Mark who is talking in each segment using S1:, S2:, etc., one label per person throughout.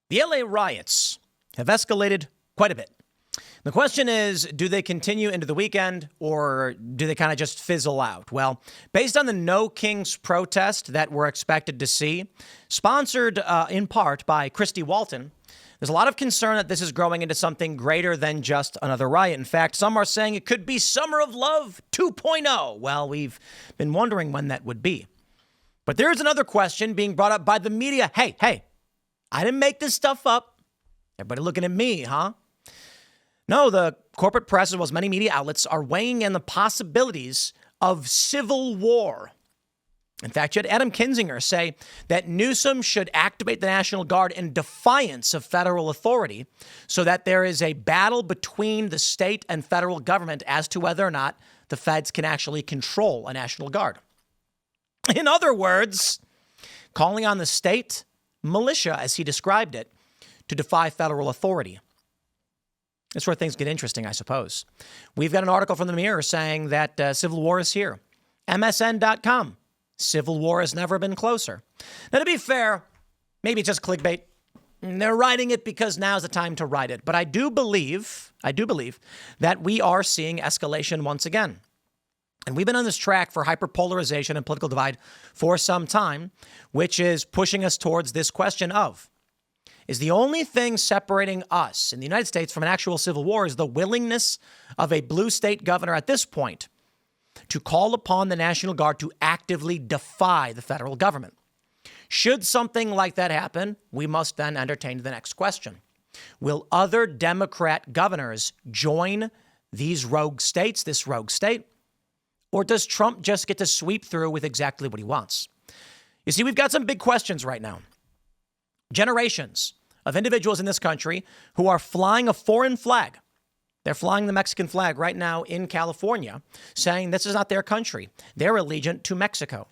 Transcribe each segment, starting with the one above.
S1: The LA riots have escalated quite a bit. The question is, do they continue into the weekend or do they kind of just fizzle out? Well, based on the No Kings protest that we're expected to see, sponsored in part by Christy Walton, there's a lot of concern that this is growing into something greater than just another riot. In fact, some are saying it could be Summer of Love 2.0. Well, we've been wondering when that would be. But there's another question being brought up by the media. Hey, I didn't make this stuff up. Everybody looking at me, huh? No, the corporate press, as well as many media outlets, are weighing in the possibilities of civil war. In fact, you had Adam Kinzinger say that Newsom should activate the National Guard in defiance of federal authority so that there is a battle between the state and federal government as to whether or not the feds can actually control a National Guard. In other words, calling on the state militia, as he described it, to defy federal authority. That's where things get interesting, I suppose. We've got an article from the Mirror saying that civil war is here. MSN.com. Civil war has never been closer. Now, to be fair, maybe it's just clickbait. They're writing it because now's the time to write it. But I do believe that we are seeing escalation once again. And we've been on this track for hyperpolarization and political divide for some time, which is pushing us towards this question of, is the only thing separating us in the United States from an actual civil war is the willingness of a blue state governor at this point to call upon the National Guard to actively defy the federal government. Should something like that happen, we must then entertain the next question. Will other Democrat governors join these rogue states, this rogue state? Or does Trump just get to sweep through with exactly what he wants? You see, we've got some big questions right now. Generations of individuals in this country who are flying a foreign flag. They're flying the Mexican flag right now in California, saying this is not their country. They're allegiant to Mexico.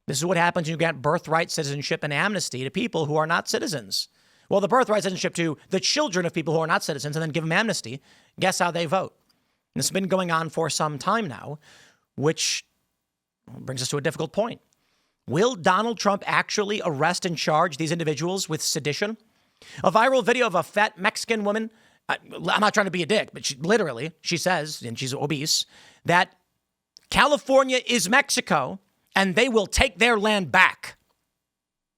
S1: This is what happens when you get birthright citizenship and amnesty to people who are not citizens. Well, the birthright citizenship to the children of people who are not citizens and then give them amnesty. Guess how they vote? And this has been going on for some time now, which brings us to a difficult point. Will Donald Trump actually arrest and charge these individuals with sedition? A viral video of a fat Mexican woman, I'm not trying to be a dick, but she says, and she's obese, that California is Mexico and they will take their land back.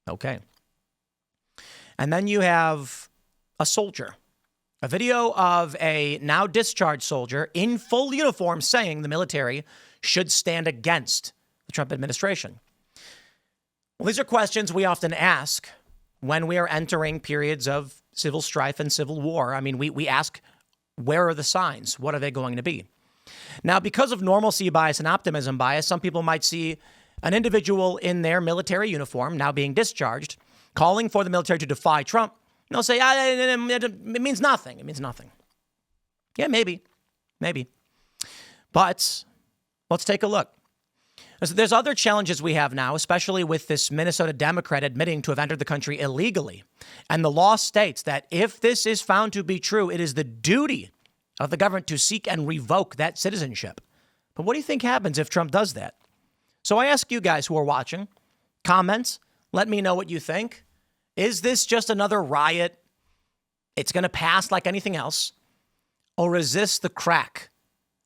S1: Okay. And then you have a soldier. A video of a now discharged soldier in full uniform saying the military should stand against the Trump administration. Well, these are questions we often ask when we are entering periods of civil strife and civil war. I mean, we ask, where are the signs? What are they going to be? Now, because of normalcy bias and optimism bias, some people might see an individual in their military uniform now being discharged, calling for the military to defy Trump. And they'll say, it means nothing. It means nothing. Yeah, maybe. But let's take a look. There's other challenges we have now, especially with this Minnesota Democrat admitting to have entered the country illegally. And the law states that if this is found to be true, it is the duty of the government to seek and revoke that citizenship. But what do you think happens if Trump does that? So I ask you guys who are watching, comments, let me know what you think. Is this just another riot? It's going to pass like anything else. Or is this the crack,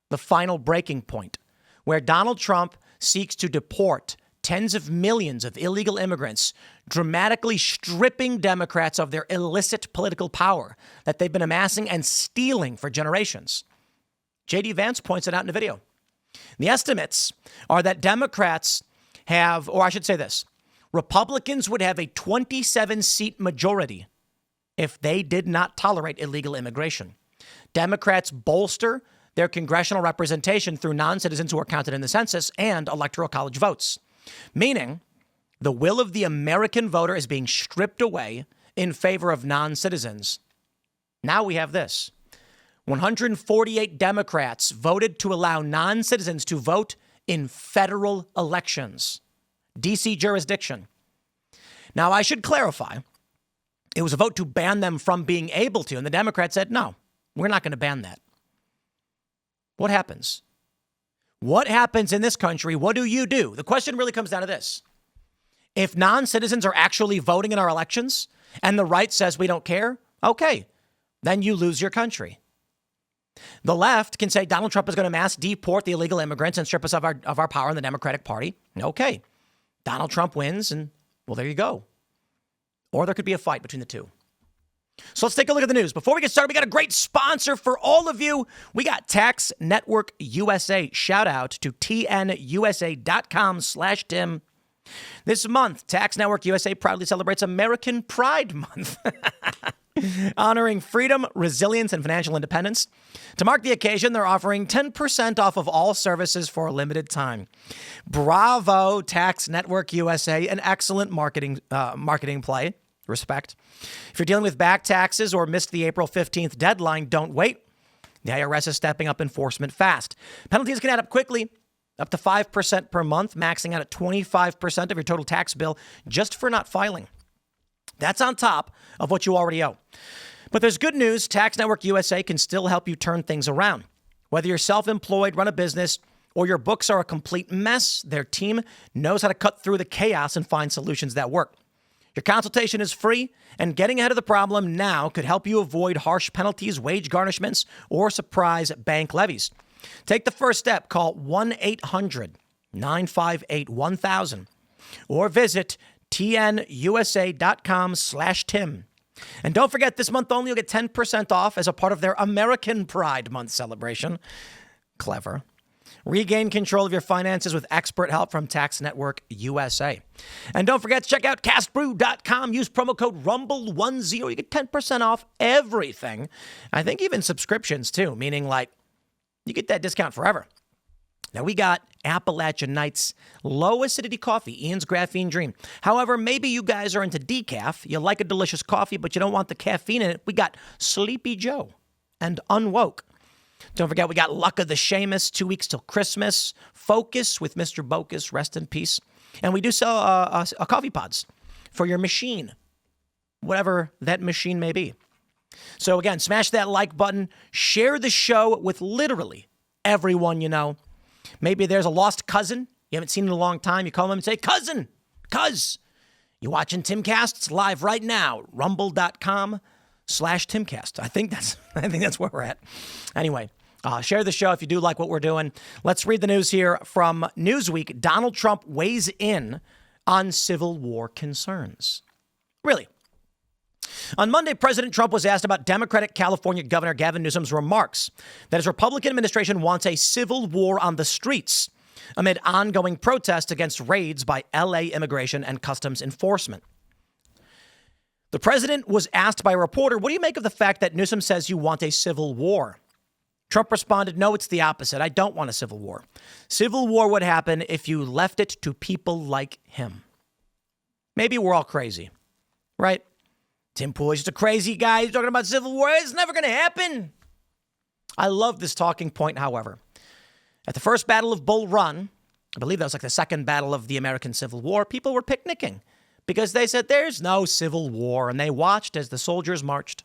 S1: the final breaking point, where Donald Trump seeks to deport tens of millions of illegal immigrants, dramatically stripping Democrats of their illicit political power that they've been amassing and stealing for generations? J.D. Vance points it out in a video. The estimates are that Democrats have, or I should say this, Republicans would have a 27-seat majority if they did not tolerate illegal immigration. Democrats bolster their congressional representation through non-citizens who are counted in the census and electoral college votes, meaning the will of the American voter is being stripped away in favor of non-citizens. Now we have this. 148 Democrats voted to allow non-citizens to vote in federal elections. D.C. jurisdiction. Now, I should clarify, it was a vote to ban them from being able to, and the Democrats said, no, we're not going to ban that. What happens? What happens in this country? What do you do? The question really comes down to this. If non-citizens are actually voting in our elections, and the right says we don't care, okay, then you lose your country. The left can say Donald Trump is going to mass deport the illegal immigrants and strip us of our power in the Democratic Party. Okay, Donald Trump wins, and well, there you go. Or there could be a fight between the two. So let's take a look at the news. Before we get started, we got a great sponsor for all of you. We got Tax Network USA. Shout out to tnusa.com/Tim. This month, Tax Network USA proudly celebrates American Pride Month, honoring freedom, resilience, and financial independence. To mark the occasion, they're offering 10% off of all services for a limited time. Bravo, Tax Network USA, an excellent marketing play. Respect. If you're dealing with back taxes or missed the April 15th deadline, don't wait. The IRS is stepping up enforcement fast. Penalties can add up quickly, up to 5% per month, maxing out at 25% of your total tax bill just for not filing. That's on top of what you already owe. But there's good news. Tax Network USA can still help you turn things around. Whether you're self-employed, run a business, or your books are a complete mess, their team knows how to cut through the chaos and find solutions that work. Your consultation is free, and getting ahead of the problem now could help you avoid harsh penalties, wage garnishments, or surprise bank levies. Take the first step. Call 1-800-958-1000 or visit tnusa.com/Tim. And don't forget, this month only, you'll get 10% off as a part of their American Pride Month celebration. Clever. Regain control of your finances with expert help from Tax Network USA. And don't forget to check out castbrew.com. Use promo code RUMBLE10. You get 10% off everything. I think even subscriptions too, meaning like you get that discount forever. Now we got Appalachian Night's low acidity coffee, Ian's Graphene Dream. However, maybe you guys are into decaf. You like a delicious coffee, but you don't want the caffeine in it. We got Sleepy Joe and Unwoke. Don't forget, we got Luck of the Seamus, 2 weeks till Christmas. Focus with Mr. Bocus, rest in peace. And we do sell a coffee pods for your machine, whatever that machine may be. So again, smash that like button. Share the show with literally everyone you know. Maybe there's a lost cousin you haven't seen in a long time. You call them and say, cousin, cuz. You watching Timcast? It's live right now. Rumble.com/Timcast. I think that's where we're at. Anyway, share the show if you do like what we're doing. Let's read the news here from Newsweek. Donald Trump weighs in on Civil War concerns. Really? On Monday, President Trump was asked about Democratic California Governor Gavin Newsom's remarks that his Republican administration wants a civil war on the streets amid ongoing protests against raids by L.A. Immigration and Customs Enforcement. The president was asked by a reporter, what do you make of the fact that Newsom says you want a civil war? Trump responded, no, it's the opposite. I don't want a civil war. Civil war would happen if you left it to people like him. Maybe we're all crazy, right? Tim Pool's just a crazy guy. He's talking about civil war. It's never going to happen. I love this talking point, however. At the first Battle of Bull Run, I believe that was like the second battle of the American Civil War, people were picnicking because they said there's no civil war, and they watched as the soldiers marched.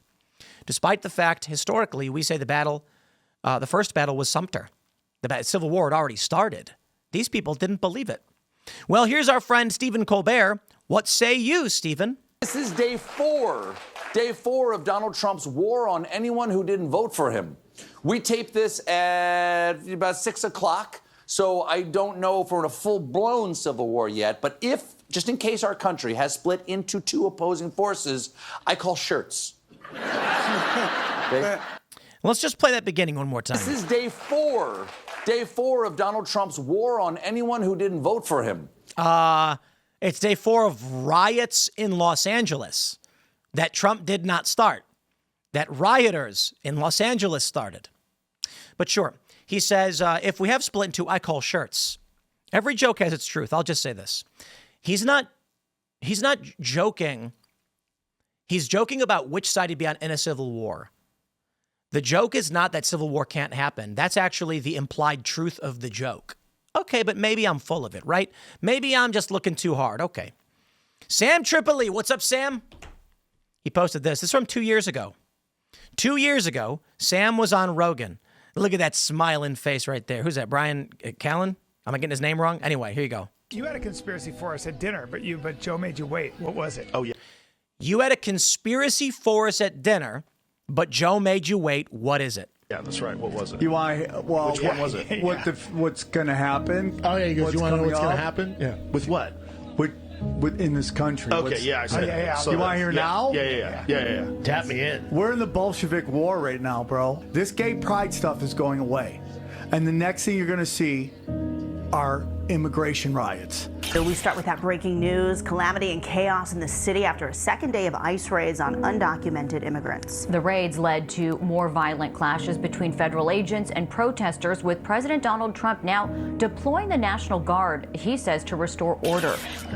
S1: Despite the fact, historically, we say the first battle was Sumter. The Civil War had already started. These people didn't believe it. Well, here's our friend Stephen Colbert. What say you, Stephen?
S2: This is day four of Donald Trump's war on anyone who didn't vote for him. We taped this at about 6 o'clock, so I don't know if we're in a full-blown civil war yet, but if, just in case our country has split into two opposing forces, I call shirts. Okay?
S1: Let's just play that beginning one more time.
S2: This is day four of Donald Trump's war on anyone who didn't vote for him.
S1: It's day 4 of riots in Los Angeles that Trump did not start, that rioters in Los Angeles started. But sure, he says, if we have split in two, I call shirts. Every joke has its truth. I'll just say this. He's not joking. He's joking about which side he'd be on in a civil war. The joke is not that civil war can't happen. That's actually the implied truth of the joke. Okay, but maybe I'm full of it, right? Maybe I'm just looking too hard. Okay. Sam Tripoli. What's up, Sam? He posted this. This is from 2 years ago. 2 years ago, Sam was on Rogan. Look at that smiling face right there. Who's that? Brian Kalen? Am I getting his name wrong? Anyway, here you go.
S3: You had a conspiracy for us at dinner, but Joe made you wait. What was it?
S4: Oh, yeah.
S1: You had a conspiracy for us at dinner, but Joe made you wait. What is it?
S3: Yeah, that's right. What was it?
S4: Which one
S3: was it?
S4: What's going to happen?
S3: Oh, yeah, he goes, you want to know what's going to
S4: up?
S3: happen? Yeah. With what?
S4: With in this country.
S3: Okay, I said that.
S4: You want to hear now?
S3: Yeah. Tap me in.
S4: We're in the Bolshevik war right now, bro. This gay pride stuff is going away. And the next thing you're going to see are immigration riots.
S5: So we start with that breaking news, calamity and chaos in the city after a second day of ICE raids on undocumented immigrants.
S6: The raids led to more violent clashes between federal agents and protesters, with President Donald Trump now deploying the National Guard, he says, to restore order.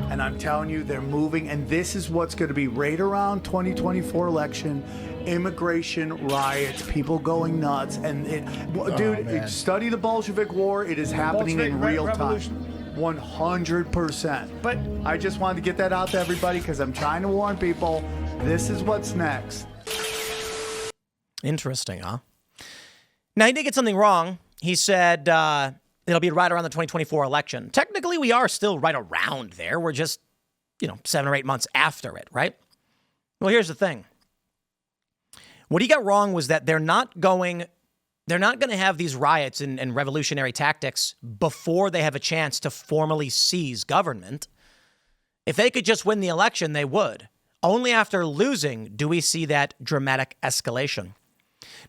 S4: And I'm telling you, they're moving, and this is what's going to be right around 2024 election. Immigration riots, people going nuts, and study the Bolshevik War. It is happening in real time. 100%. But I just wanted to get that out to everybody because I'm trying to warn people. This is what's next.
S1: Interesting, huh? Now, he did get something wrong. He said it'll be right around the 2024 election. Technically, we are still right around there. We're just, 7 or 8 months after it, right? Well, here's the thing. What he got wrong was that they're not going to have these riots and revolutionary tactics before they have a chance to formally seize government. If they could just win the election, they would. Only after losing do we see that dramatic escalation.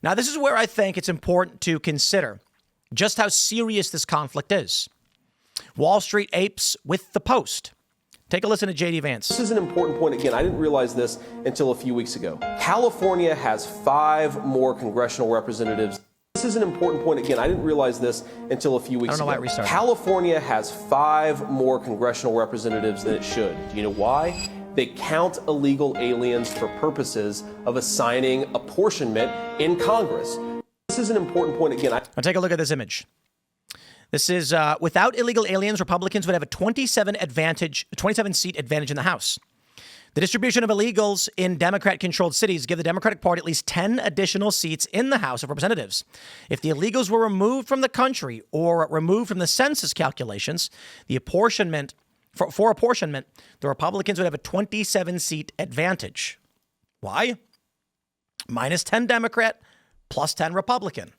S1: Now, this is where I think it's important to consider just how serious this conflict is. Wall Street apes with the Post. Take a listen to J.D. Vance.
S7: This is an important point. Again, I didn't realize this until a few weeks ago. California has 5 more congressional representatives. This is an important point. Again, I didn't realize this until a few weeks ago.
S1: I don't know why it restarted.
S7: California has 5 more congressional representatives than it should. Do you know why? They count illegal aliens for purposes of assigning apportionment in Congress. This is an important point. Again,
S1: Now take a look at this image. This is without illegal aliens, Republicans would have a 27-seat advantage in the House. The distribution of illegals in Democrat-controlled cities give the Democratic Party at least 10 additional seats in the House of Representatives. If the illegals were removed from the country or removed from the census calculations, the apportionment for apportionment, the Republicans would have a 27-seat advantage. Why? Minus 10 Democrat, plus 10 Republican.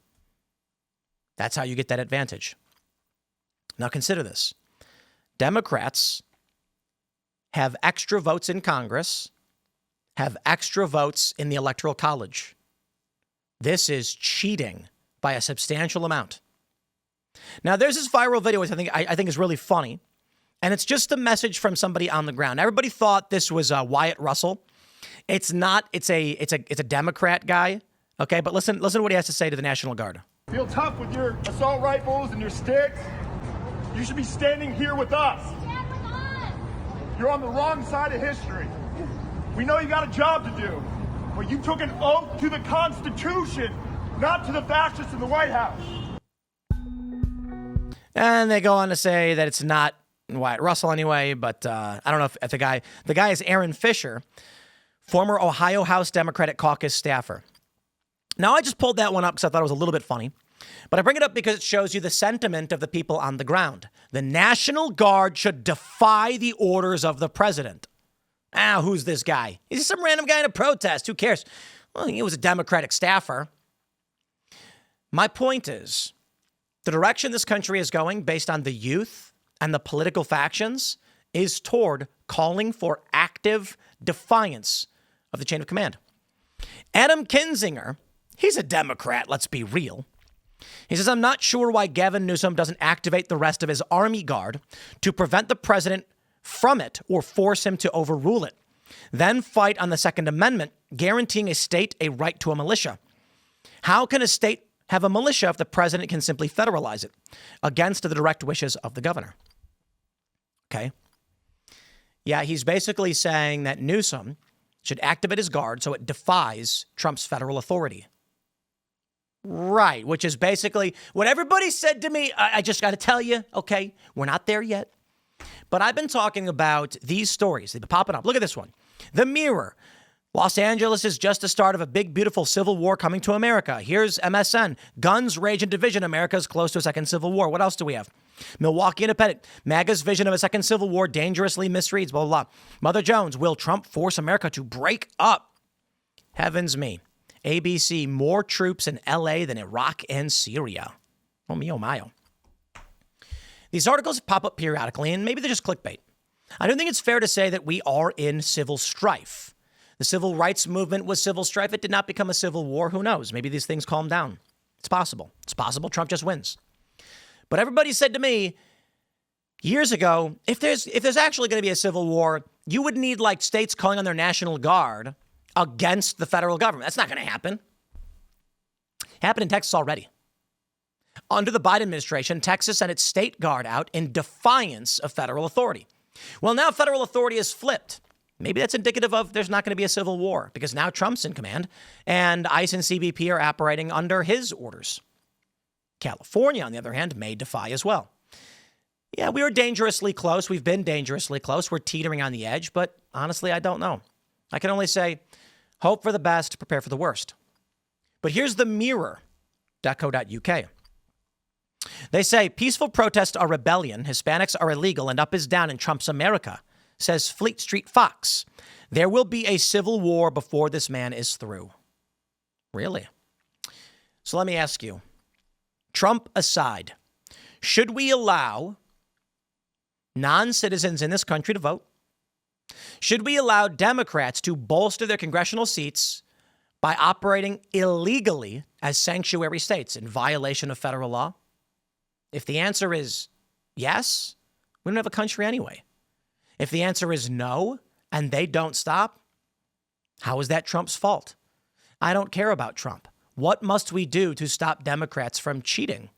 S1: That's how you get that advantage. Now consider this. Democrats have extra votes in Congress, have extra votes in the Electoral College. This is cheating by a substantial amount. Now, there's this viral video which I think is really funny, and it's just a message from somebody on the ground. Everybody thought this was Wyatt Russell. It's not. It's a Democrat guy. Okay, but listen to what he has to say to the National Guard.
S8: Feel tough with your assault rifles and your sticks? You should be standing here with us.
S9: Stand with us.
S8: You're on the wrong side of history. We know you got a job to do, but you took an oath to the Constitution, not to the fascists in the White House.
S1: And they go on to say that it's not Wyatt Russell anyway, but I don't know if the guy is Aaron Fisher, former Ohio House Democratic Caucus staffer. Now, I just pulled that one up because I thought it was a little bit funny, but I bring it up because it shows you the sentiment of the people on the ground. The National Guard should defy the orders of the president. Who's this guy? He's just some random guy in a protest. Who cares? Well, he was a Democratic staffer. My point is, the direction this country is going based on the youth and the political factions is toward calling for active defiance of the chain of command. Adam Kinzinger, he's a Democrat, let's be real. He says, I'm not sure why Gavin Newsom doesn't activate the rest of his army guard to prevent the president from it or force him to overrule it. Then fight on the Second Amendment, guaranteeing a state a right to a militia. How can a state have a militia if the president can simply federalize it against the direct wishes of the governor? Okay. Yeah, he's basically saying that Newsom should activate his guard so it defies Trump's federal authority. Right, which is basically what everybody said to me. I just got to tell you, okay, we're not there yet. But I've been talking about these stories. They've been popping up. Look at this one. The Mirror. Los Angeles is just the start of a big, beautiful civil war coming to America. Here's MSN. Guns, rage, and division. America's close to a second civil war. What else do we have? Milwaukee Independent. MAGA's vision of a second civil war dangerously misreads. Blah, blah, blah. Mother Jones. Will Trump force America to break up? Heavens me. ABC. More troops in L.A. than Iraq and Syria. Oh, me, oh, my, oh. These articles pop up periodically, and maybe they're just clickbait. I don't think it's fair to say that we are in civil strife. The civil rights movement was civil strife. It did not become a civil war. Who knows? Maybe these things calm down. It's possible. It's possible Trump just wins. But everybody said to me years ago, if there's actually going to be a civil war, you would need like states calling on their National Guard against the federal government. That's not going to happen. Happened in Texas already. Under the Biden administration, Texas sent its state guard out in defiance of federal authority. Well, now federal authority is flipped. Maybe that's indicative of there's not going to be a civil war because now Trump's in command and ICE and CBP are operating under his orders. California, on the other hand, may defy as well. Yeah, we were dangerously close. We've been dangerously close. We're teetering on the edge, but honestly, I don't know. I can only say, hope for the best, prepare for the worst. But here's the mirror.co.uk. They say peaceful protests are rebellion, Hispanics are illegal, and up is down in Trump's America, says Fleet Street Fox. There will be a civil war before this man is through. Really? So let me ask you, Trump aside, should we allow non-citizens in this country to vote? Should we allow Democrats to bolster their congressional seats by operating illegally as sanctuary states in violation of federal law? If the answer is yes, we don't have a country anyway. If the answer is no, and they don't stop, how is that Trump's fault? I don't care about Trump. What must we do to stop Democrats from cheating?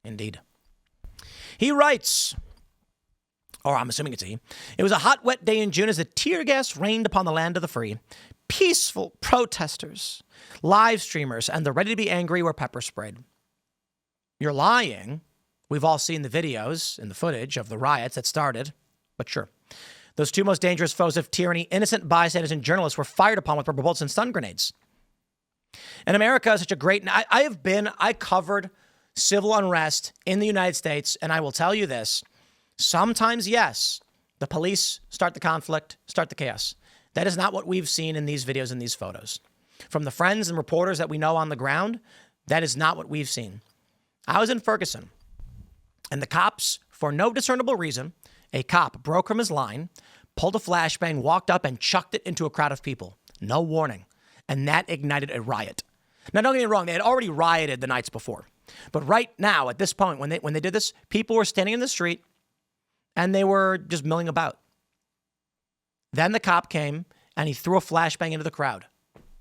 S1: Indeed. He writes, or I'm assuming it's he, it was a hot, wet day in June as the tear gas rained upon the land of the free. Peaceful protesters, live streamers, and the ready to be angry were pepper sprayed. You're lying. We've all seen the videos and the footage of the riots that started. But sure, those two most dangerous foes of tyranny, innocent bystanders and journalists, were fired upon with rubber bullets and stun grenades. And America is such a great... I covered civil unrest in the United States, and I will tell you this. Sometimes, yes, the police start the conflict, start the chaos. That is not what we've seen in these videos and these photos. From the friends and reporters that we know on the ground, that is not what we've seen. I was in Ferguson, and the cops, for no discernible reason, a cop broke from his line, pulled a flashbang, walked up, and chucked it into a crowd of people. No warning. And that ignited a riot. Now, don't get me wrong. They had already rioted the nights before. But right now, at this point, when they did this, people were standing in the street, and they were just milling about. Then the cop came, and he threw a flashbang into the crowd.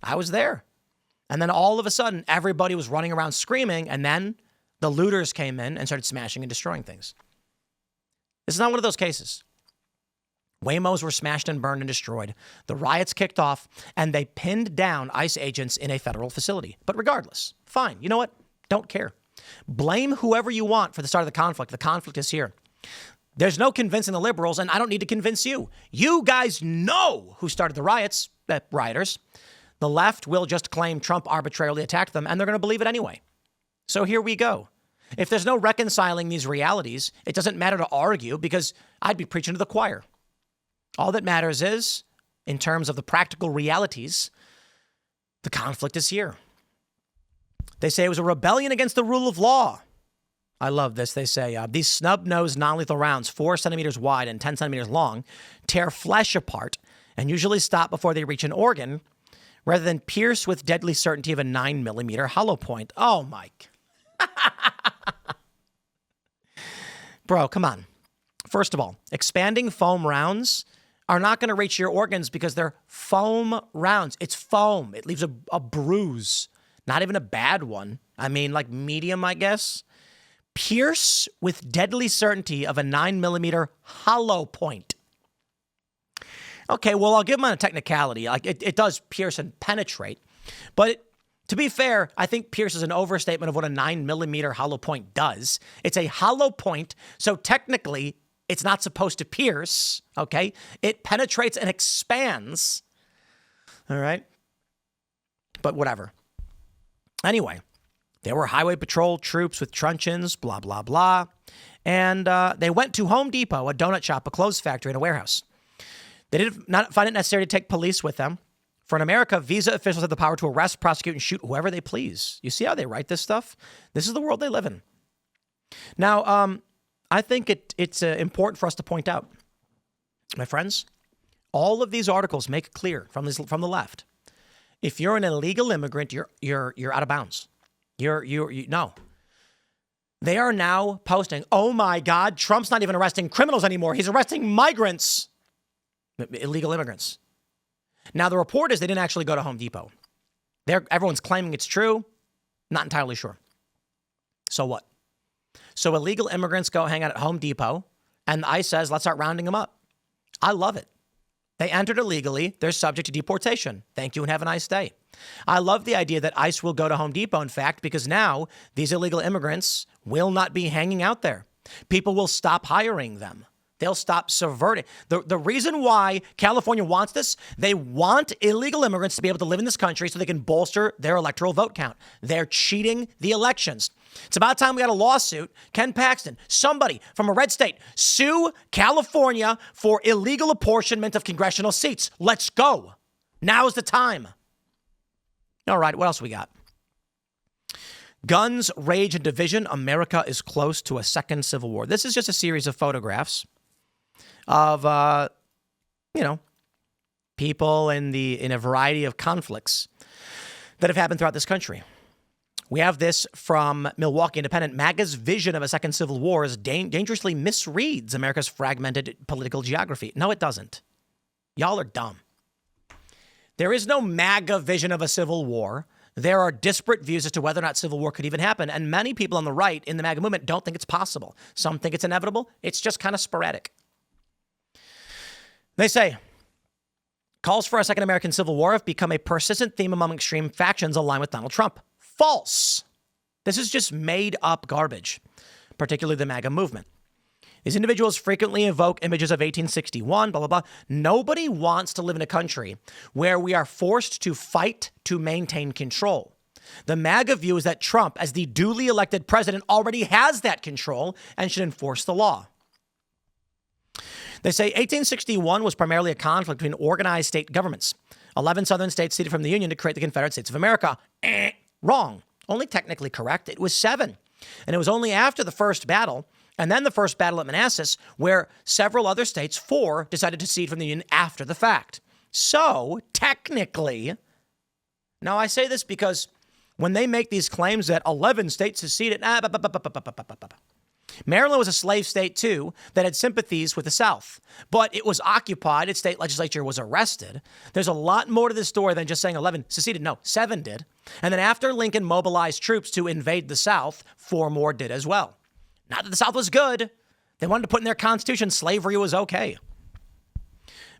S1: I was there. And then all of a sudden, everybody was running around screaming, and then the looters came in and started smashing and destroying things. This is not one of those cases. Waymos were smashed and burned and destroyed. The riots kicked off, and they pinned down ICE agents in a federal facility. But regardless, fine. You know what? Don't care. Blame whoever you want for the start of the conflict. The conflict is here. There's no convincing the liberals, and I don't need to convince you. You guys know who started the riots, rioters. The left will just claim Trump arbitrarily attacked them, and they're going to believe it anyway. So here we go. If there's no reconciling these realities, it doesn't matter to argue because I'd be preaching to the choir. All that matters is, in terms of the practical realities, the conflict is here. They say it was a rebellion against the rule of law. I love this. They say these snub-nosed non-lethal rounds, 4 centimeters wide and 10 centimeters long, tear flesh apart and usually stop before they reach an organ rather than pierce with deadly certainty of a 9mm hollow point. Oh, Mike. Bro, come on. First of all, expanding foam rounds are not going to reach your organs because they're foam rounds. It's foam. It leaves a bruise, not even a bad one. I mean, like medium, I guess. Pierce with deadly certainty of a 9mm hollow point. Okay, well, I'll give them on a technicality. Like it does pierce and penetrate. But to be fair, I think pierce is an overstatement of what a 9mm hollow point does. It's a hollow point, so technically it's not supposed to pierce, okay? It penetrates and expands. All right. But whatever. Anyway, there were highway patrol troops with truncheons, blah, blah, blah. And they went to Home Depot, a donut shop, a clothes factory, and a warehouse. They did not find it necessary to take police with them. For in America, visa officials have the power to arrest, prosecute, and shoot whoever they please. You see how they write this stuff? This is the world they live in. Now, I think it's important for us to point out, my friends, all of these articles make it clear from the left. If you're an illegal immigrant, you're out of bounds. No. They are now posting, oh my God, Trump's not even arresting criminals anymore. He's arresting migrants, illegal immigrants. Now, the report is they didn't actually go to Home Depot. Everyone's claiming it's true. Not entirely sure. So what? So illegal immigrants go hang out at Home Depot, and ICE says, let's start rounding them up. I love it. They entered illegally. They're subject to deportation. Thank you and have a nice day. I love the idea that ICE will go to Home Depot, in fact, because now these illegal immigrants will not be hanging out there. People will stop hiring them. They'll stop subverting. The reason why California wants this, they want illegal immigrants to be able to live in this country so they can bolster their electoral vote count. They're cheating the elections. It's about time we got a lawsuit. Ken Paxton, somebody from a red state, sue California for illegal apportionment of congressional seats. Let's go. Now's the time. All right, what else we got? Guns, rage, and division. America is close to a second civil war. This is just a series of photographs of, people in a variety of conflicts that have happened throughout this country. We have this from Milwaukee Independent. MAGA's vision of a second civil war is dangerously misreads America's fragmented political geography. No, it doesn't. Y'all are dumb. There is no MAGA vision of a civil war. There are disparate views as to whether or not civil war could even happen. And many people on the right in the MAGA movement don't think it's possible. Some think it's inevitable. It's just kind of sporadic. They say, calls for a second American Civil War have become a persistent theme among extreme factions aligned with Donald Trump. False. This is just made up garbage, particularly the MAGA movement. These individuals frequently evoke images of 1861, blah, blah, blah. Nobody wants to live in a country where we are forced to fight to maintain control. The MAGA view is that Trump, as the duly elected president, already has that control and should enforce the law. They say 1861 was primarily a conflict between organized state governments. 11 southern states ceded from the Union to create the Confederate States of America. Wrong. Only technically correct. It was 7. And it was only after the first battle, and then the first battle at Manassas, where several other states, 4, decided to cede from the Union after the fact. So, technically, now I say this because when they make these claims that 11 states seceded, Maryland was a slave state, too, that had sympathies with the South. But it was occupied. Its state legislature was arrested. There's a lot more to this story than just saying 11 seceded. No, 7 did. And then after Lincoln mobilized troops to invade the South, 4 more did as well. Not that the South was good. They wanted to put in their constitution slavery was okay.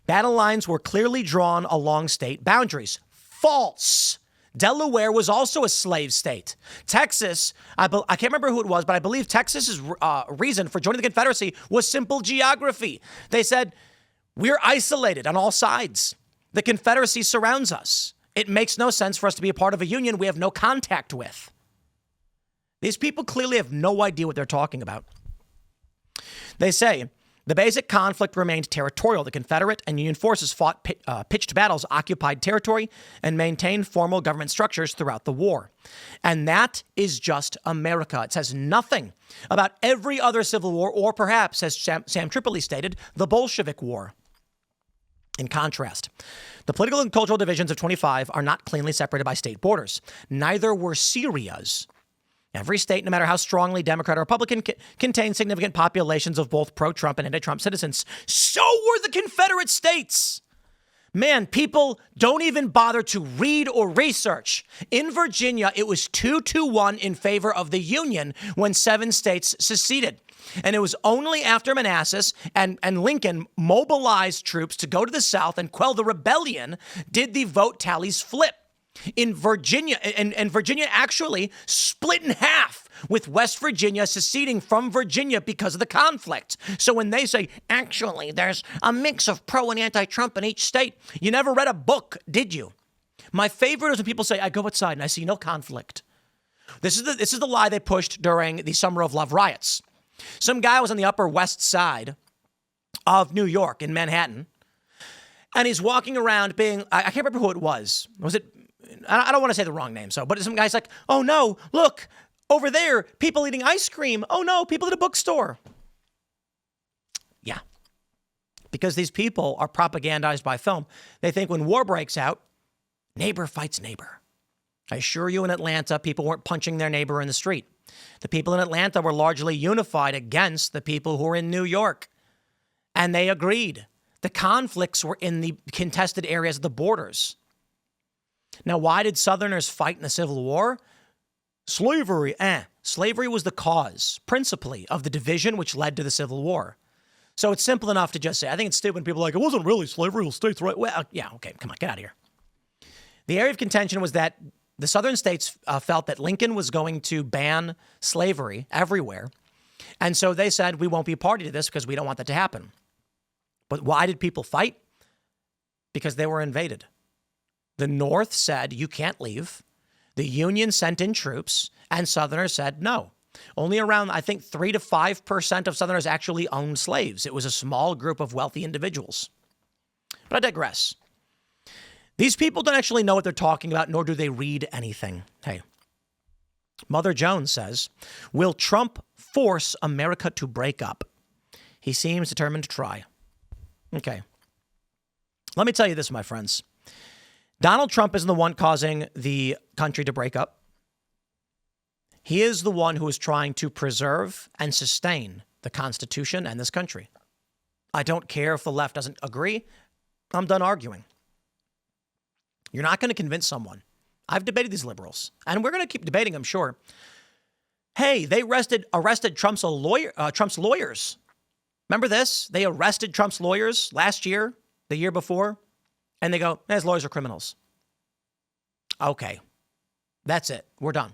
S1: Battle lines were clearly drawn along state boundaries. False. Delaware was also a slave state. Texas, I can't remember who it was, but I believe Texas's reason for joining the Confederacy was simple geography. They said, we're isolated on all sides. The Confederacy surrounds us. It makes no sense for us to be a part of a union we have no contact with. These people clearly have no idea what they're talking about. They say, the basic conflict remained territorial. The Confederate and Union forces fought pitched battles, occupied territory, and maintained formal government structures throughout the war. And that is just America. It says nothing about every other civil war, or perhaps, as Sam Tripoli stated, the Bolshevik War. In contrast, the political and cultural divisions of 25 are not cleanly separated by state borders. Neither were Syria's. Every state, no matter how strongly Democrat or Republican, contains significant populations of both pro-Trump and anti-Trump citizens. So were the Confederate states. Man, people don't even bother to read or research. In Virginia, it was 2-1 in favor of the Union when 7 states seceded. And it was only after Manassas and Lincoln mobilized troops to go to the South and quell the rebellion did the vote tallies flip. In Virginia, and Virginia actually split in half, with West Virginia seceding from Virginia because of the conflict. So when they say, actually, there's a mix of pro and anti-Trump in each state, you never read a book, did you? My favorite is when people say, I go outside and I see no conflict. This is the lie they pushed during the Summer of Love riots. Some guy was on the Upper West Side of New York in Manhattan, and he's walking around being, I can't remember who it was. Was it, I don't want to say the wrong name, but some guy's like, oh no, look, over there, people eating ice cream. Oh no, people at a bookstore. Yeah. Because these people are propagandized by film. They think when war breaks out, neighbor fights neighbor. I assure you in Atlanta, people weren't punching their neighbor in the street. The people in Atlanta were largely unified against the people who were in New York. And they agreed. The conflicts were in the contested areas of the borders. Now, why did Southerners fight in the Civil War? Slavery. Slavery was the cause, principally, of the division which led to the Civil War. So it's simple enough to just say, I think it's stupid when people are like, it wasn't really slavery, it was states' right. Well, yeah, okay, come on, get out of here. The area of contention was that the Southern states felt that Lincoln was going to ban slavery everywhere. And so they said, we won't be a party to this because we don't want that to happen. But why did people fight? Because they were invaded. The North said, you can't leave. The Union sent in troops, and Southerners said no. Only around, I think, 3 to 5% of Southerners actually owned slaves. It was a small group of wealthy individuals. But I digress. These people don't actually know what they're talking about, nor do they read anything. Hey, Mother Jones says, will Trump force America to break up? He seems determined to try. Okay. Let me tell you this, my friends. Donald Trump isn't the one causing the country to break up. He is the one who is trying to preserve and sustain the Constitution and this country. I don't care if the left doesn't agree. I'm done arguing. You're not going to convince someone. I've debated these liberals, and we're going to keep debating, I'm sure. Hey, they arrested Trump's lawyers. Remember this? They arrested Trump's lawyers last year, the year before, and they go, his lawyers are criminals. Okay, that's it. We're done.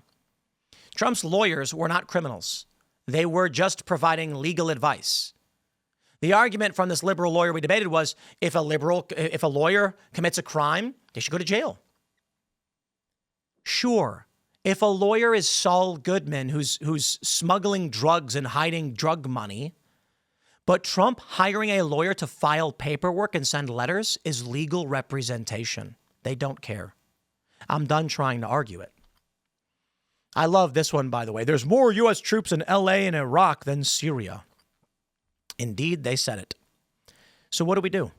S1: Trump's lawyers were not criminals. They were just providing legal advice. The argument from this liberal lawyer we debated was if a lawyer commits a crime, they should go to jail. Sure. If a lawyer is Saul Goodman, who's smuggling drugs and hiding drug money, but Trump hiring a lawyer to file paperwork and send letters is legal representation. They don't care. I'm done trying to argue it. I love this one, by the way. There's more U.S. troops in L.A. and Iraq than Syria. Indeed, they said it. So what do we do?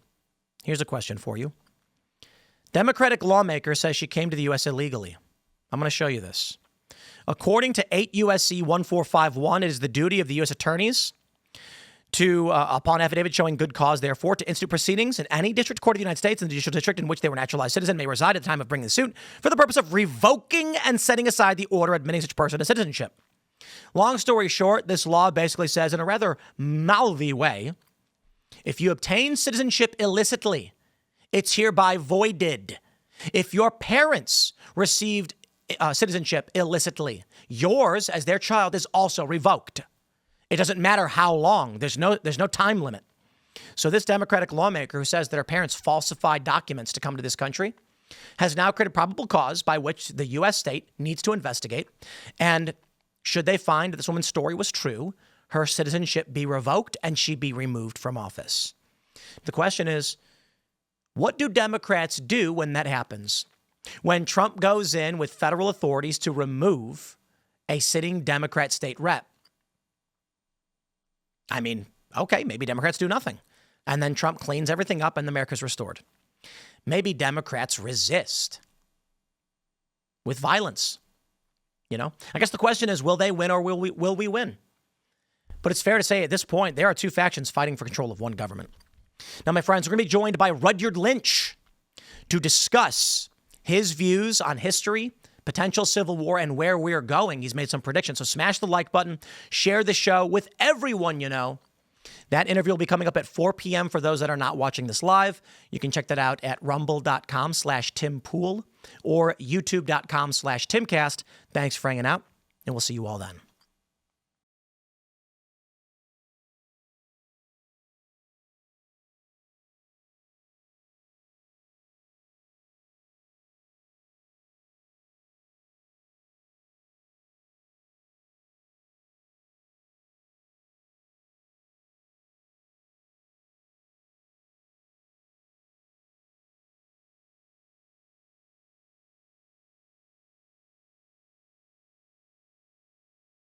S1: Here's a question for you. Democratic lawmaker says she came to the U.S. illegally. I'm going to show you this. According to 8 U.S.C. 1451, it is the duty of the U.S. attorneys to, upon affidavit showing good cause, therefore, to institute proceedings in any district court of the United States and the judicial district in which they were naturalized citizen may reside at the time of bringing the suit for the purpose of revoking and setting aside the order admitting such person to citizenship. Long story short, this law basically says in a rather mouthy way, if you obtain citizenship illicitly, it's hereby voided. If your parents received citizenship illicitly, yours as their child is also revoked. It doesn't matter how long. There's no time limit. So this Democratic lawmaker who says that her parents falsified documents to come to this country has now created probable cause by which the U.S. state needs to investigate. And should they find that this woman's story was true, her citizenship be revoked and she be removed from office. The question is, what do Democrats do when that happens? When Trump goes in with federal authorities to remove a sitting Democrat state rep? I mean, okay, maybe Democrats do nothing. And then Trump cleans everything up and America's restored. Maybe Democrats resist with violence. You know, I guess the question is, will they win or will we win? But it's fair to say at this point, there are two factions fighting for control of one government. Now, my friends, we're going to be joined by Rudyard Lynch to discuss his views on history, potential civil war, and where we're going. He's made some predictions. So smash the like button, share the show with everyone you know. That interview will be coming up at 4 p.m. for those that are not watching this live. You can check that out at rumble.com/TimPool or youtube.com/Timcast. Thanks for hanging out, and we'll see you all then.